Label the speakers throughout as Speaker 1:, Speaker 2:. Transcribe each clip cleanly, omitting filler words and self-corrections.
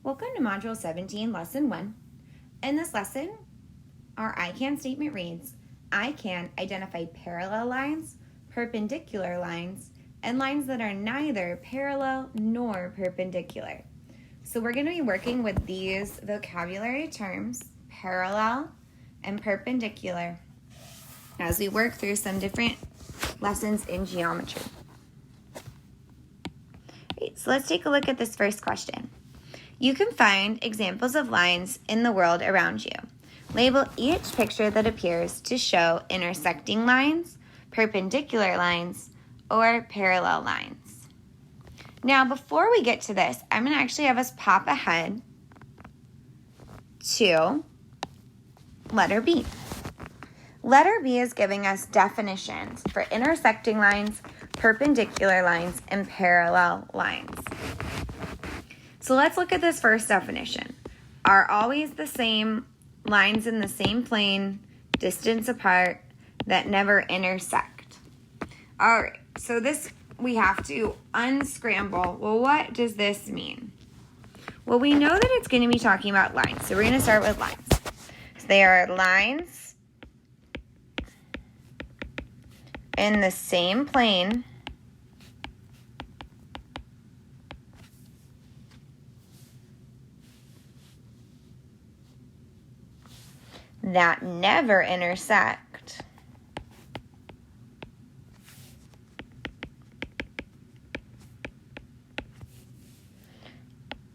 Speaker 1: Welcome to Module 17, Lesson 1. In this lesson, our I can statement reads, I can identify parallel lines, perpendicular lines, and lines that are neither parallel nor perpendicular. So we're going to be working with these vocabulary terms, parallel and perpendicular, as we work through some different lessons in geometry. Right, so let's take a look at this first question. You can find examples of lines in the world around you. Label each picture that appears to show intersecting lines, perpendicular lines, or parallel lines. Now, before we get to this, I'm going to actually have us pop ahead to letter B. Letter B is giving us definitions for intersecting lines, perpendicular lines, and parallel lines. So let's look at this first definition. Are always the same lines in the same plane, distance apart, that never intersect. All right, so this we have to unscramble. Well, what does this mean? Well, we know that it's going to be talking about lines. So we're going to start with lines. So they are lines in the same plane that never intersect.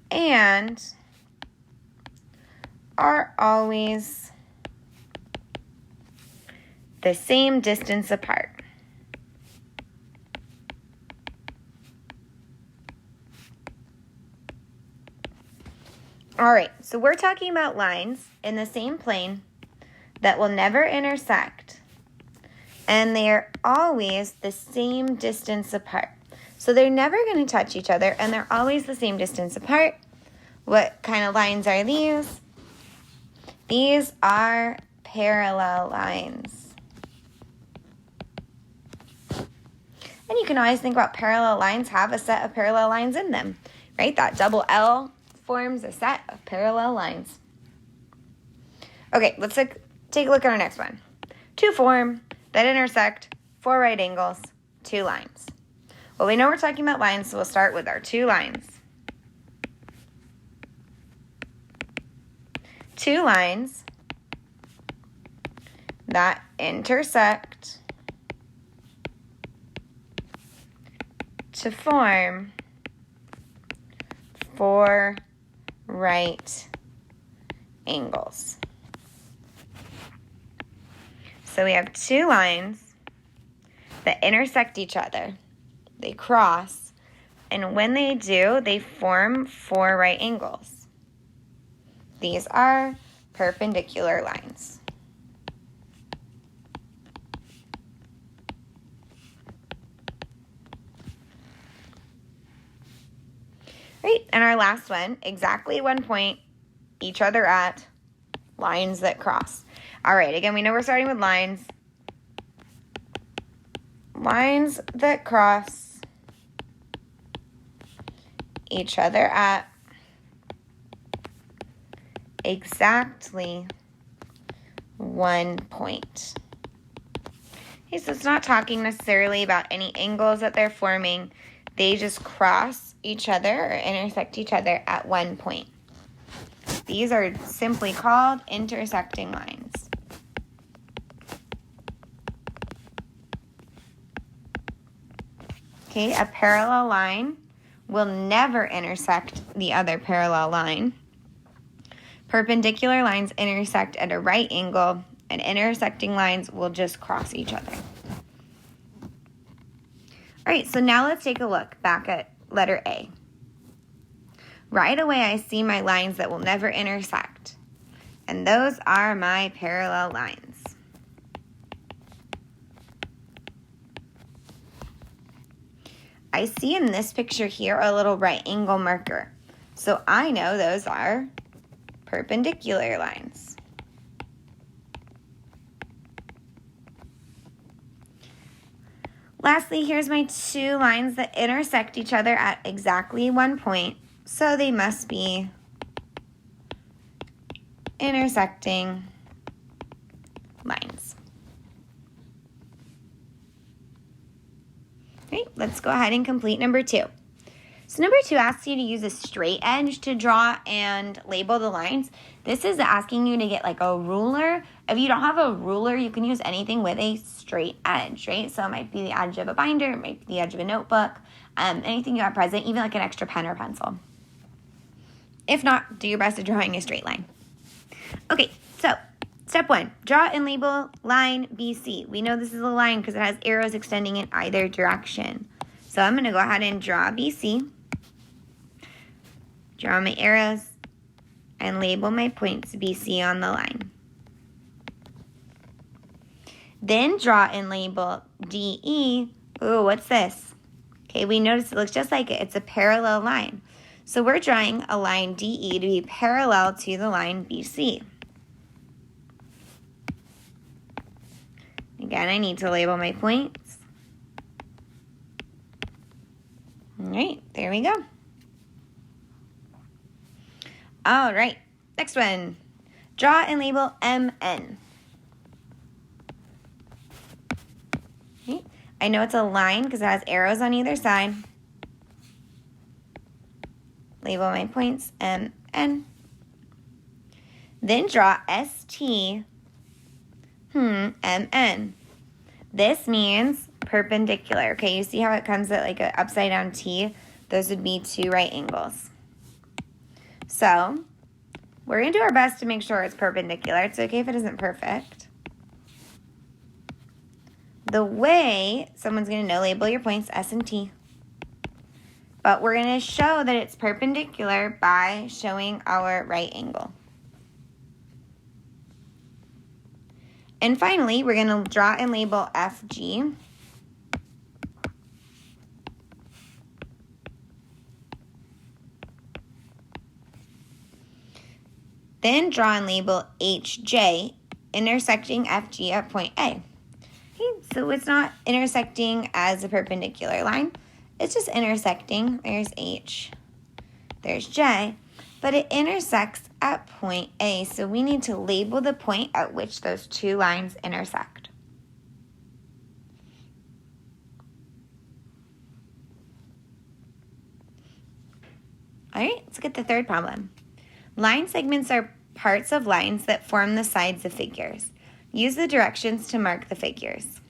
Speaker 1: And are always the same distance apart. All right, so we're talking about lines in the same plane that will never intersect, and they are always the same distance apart. So they're never going to touch each other, and they're always the same distance apart. What kind of lines are these? These are parallel lines. And you can always think about parallel lines have a set of parallel lines in them, right? That double L forms a set of parallel lines. Okay, let's take a look at our next one. To form that intersect four right angles, two lines. Well, we know we're talking about lines, so we'll start with our two lines. Two lines that intersect to form four right angles. So we have two lines that intersect each other. They cross, and when they do, they form four right angles. These are perpendicular lines. Right, and our last one, exactly one point, each other at, lines that cross. All right, again, we know we're starting with lines. Lines that cross each other at exactly 1 point. Okay, so it's not talking necessarily about any angles that they're forming. They just cross each other or intersect each other at 1 point. These are simply called intersecting lines. Okay, a parallel line will never intersect the other parallel line. Perpendicular lines intersect at a right angle, and intersecting lines will just cross each other. All right, so now let's take a look back at letter A. Right away, I see my lines that will never intersect, and those are my parallel lines. I see in this picture here a little right angle marker, so I know those are perpendicular lines. Lastly, here's my two lines that intersect each other at exactly 1 point, so they must be intersecting lines. All right, let's go ahead and complete number 2. So number 2 asks you to use a straight edge to draw and label the lines. This is asking you to get like a ruler. If you don't have a ruler, you can use anything with a straight edge, right? So it might be the edge of a binder, it might be the edge of a notebook, anything you have present, even like an extra pen or pencil. If not, do your best at drawing a straight line. Okay, so step 1, draw and label line BC. We know this is a line because it has arrows extending in either direction. So I'm going to go ahead and draw BC. Draw my arrows and label my points BC on the line. Then draw and label DE. Ooh, what's this? Okay, we notice it looks just like it. It's a parallel line. So we're drawing a line DE to be parallel to the line BC. Again, I need to label my points. All right, there we go. All right, next one. Draw and label MN. Okay. I know it's a line because it has arrows on either side. Label my points MN. Then draw ST MN. This means perpendicular. Okay, you see how it comes at like an upside down T? Those would be 2 right angles. So we're going to do our best to make sure it's perpendicular. It's okay if it isn't perfect. The way someone's going to know, label your points S and T. But we're going to show that it's perpendicular by showing our right angle. And finally, we're going to draw and label FG. Then draw and label HJ, intersecting FG at point A. Okay, so it's not intersecting as a perpendicular line. It's just intersecting. There's H, there's J, but it intersects at point A, so we need to label the point at which those 2 lines intersect. All right, let's get the third problem. Line segments are parts of lines that form the sides of figures. Use the directions to mark the figures.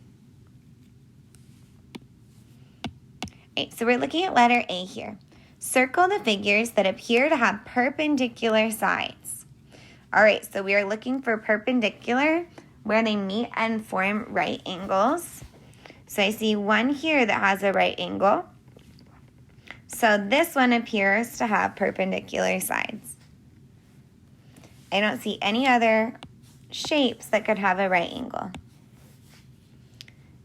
Speaker 1: Okay, so we're looking at letter A here. Circle the figures that appear to have perpendicular sides. All right, so we are looking for perpendicular where they meet and form right angles. So I see one here that has a right angle. So this one appears to have perpendicular sides. I don't see any other shapes that could have a right angle.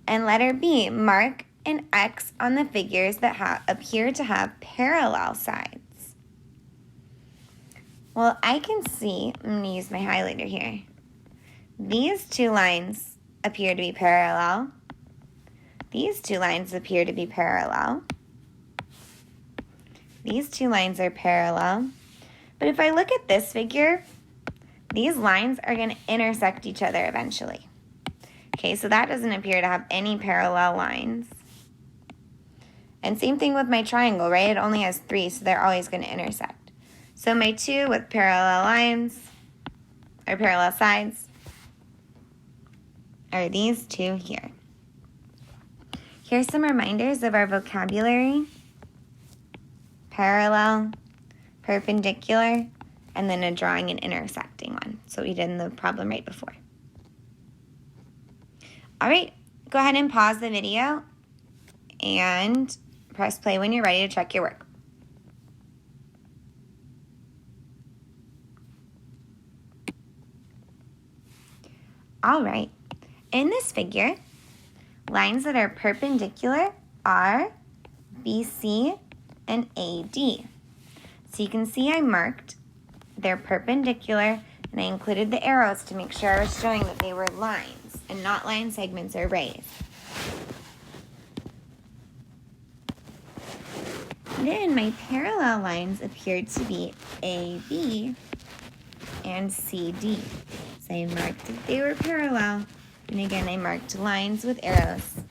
Speaker 1: And letter B, mark an X on the figures that appear to have parallel sides. Well, I can see, I'm going to use my highlighter here. These 2 lines appear to be parallel. These 2 lines appear to be parallel. These 2 lines are parallel. But if I look at this figure, these lines are going to intersect each other eventually. Okay, so that doesn't appear to have any parallel lines. And same thing with my triangle, right? It only has 3, so they're always going to intersect. So my 2 with parallel lines, or parallel sides, are these 2 here. Here's some reminders of our vocabulary. Parallel, perpendicular, and then a drawing and intersecting one. So we did in the problem right before. All right, go ahead and pause the video and press play when you're ready to check your work. All right, in this figure, lines that are perpendicular are BC and AD. So you can see I marked they're perpendicular, and I included the arrows to make sure I was showing that they were lines and not line segments or rays. Then my parallel lines appeared to be AB and CD. So I marked that they were parallel. And again, I marked lines with arrows.